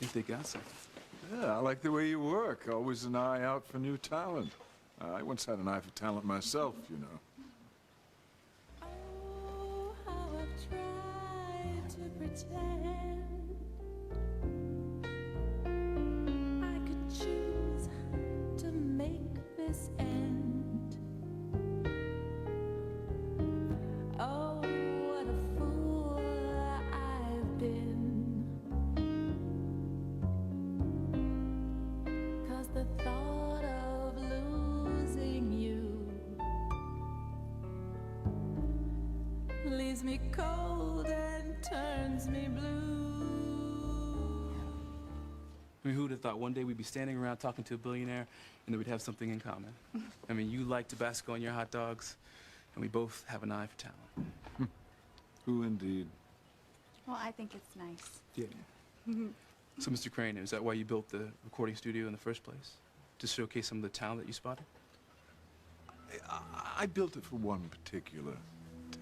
think they got something. Yeah, I like the way you work. Always an eye out for new talent. I once had an eye for talent myself, you know. Oh, how I've tried to pretend I could choose to make this end. Oh, what a fool I've been. 'Cause the thought of losing you leaves me cold and turns me blue. I mean, who would have thought one day we'd be standing around talking to a billionaire and that we'd have something in common? I mean, you like Tabasco on your hot dogs, and we both have an eye for talent. Who indeed? Well, I think it's nice. Yeah. So, Mr. Crane, is that why you built the recording studio in the first place? To showcase some of the talent that you spotted? I built it for one particular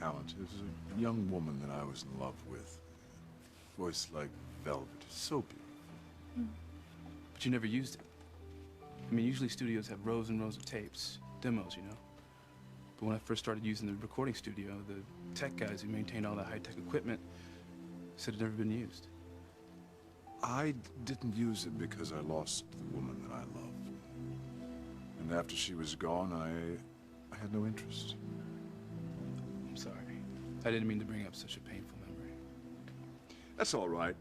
talent. It was a young woman that I was in love with. Voice like velvet. So beautiful. But you never used it. I mean, usually studios have rows and rows of tapes, demos, you know? But when I first started using the recording studio, the tech guys who maintained all that high-tech equipment said it had never been used. I didn't use it because I lost the woman that I loved. And after she was gone, I had no interest. I'm sorry. I didn't mean to bring up such a painful memory. That's all right.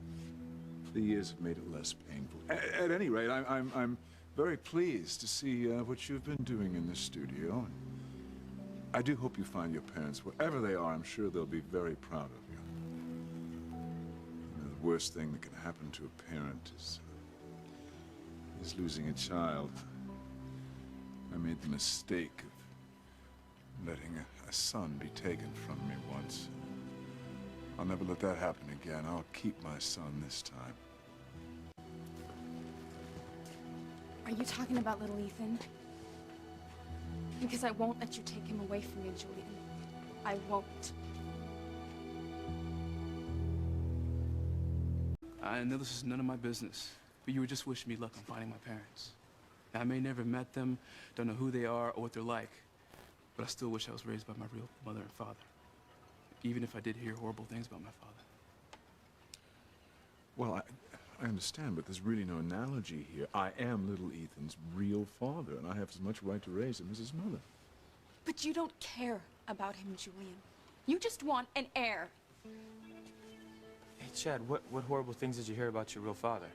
The years have made it less painful. At any rate, I'm very pleased to see what you've been doing in this studio. I do hope you find your parents, wherever they are. I'm sure they'll be very proud of you. You know, the worst thing that can happen to a parent is losing a child. I made the mistake of letting a son be taken from me once. I'll never let that happen again. I'll keep my son this time. Are you talking about little Ethan? Because I won't let you take him away from me, Julian. I won't. I know this is none of my business, but you were just wishing me luck on finding my parents. Now, I may never met them, don't know who they are or what they're like, but I still wish I was raised by my real mother and father, even if I did hear horrible things about my father. Well, I understand, but there's really no analogy here. I am little Ethan's real father, and I have as much right to raise him as his mother. But you don't care about him, Julian. You just want an heir. Hey, Chad, what horrible things did you hear about your real father?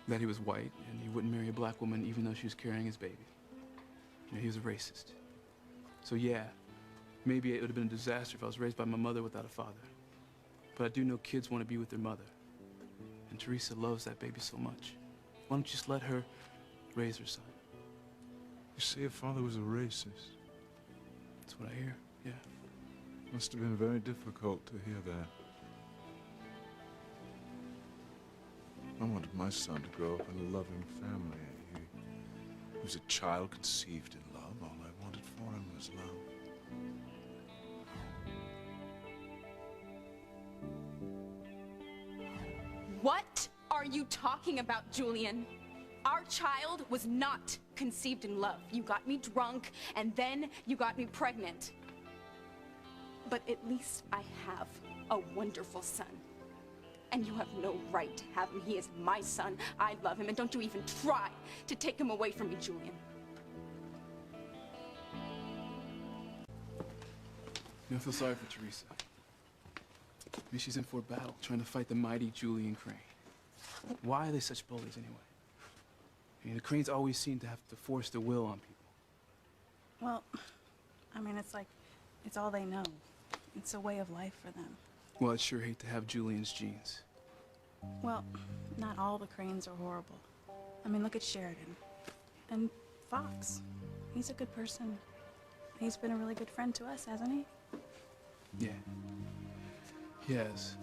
That he was white, and he wouldn't marry a black woman even though she was carrying his baby. You know, he was a racist. So yeah, maybe it would have been a disaster if I was raised by my mother without a father. But I do know kids want to be with their mother. And Teresa loves that baby so much. Why don't you just let her raise her son? You say your father was a racist? That's what I hear, yeah. Must have been very difficult to hear that. I wanted my son to grow up in a loving family. He was a child conceived in love. All I wanted for him was love. What are you talking about, Julian? Our child was not conceived in love. You got me drunk, and then you got me pregnant. But at least I have a wonderful son. And you have no right to have him. He is my son. I love him, and don't you even try to take him away from me, Julian. You know, I feel sorry for Teresa. I mean, she's in for a battle, trying to fight the mighty Julian Crane. Why are they such bullies, anyway? I mean, the Cranes always seem to have to force their will on people. Well, I mean, it's like, it's all they know. It's a way of life for them. Well, I'd sure hate to have Julian's genes. Well, not all the Cranes are horrible. I mean, look at Sheridan. And Fox. He's a good person. He's been a really good friend to us, hasn't he? Yeah. He has.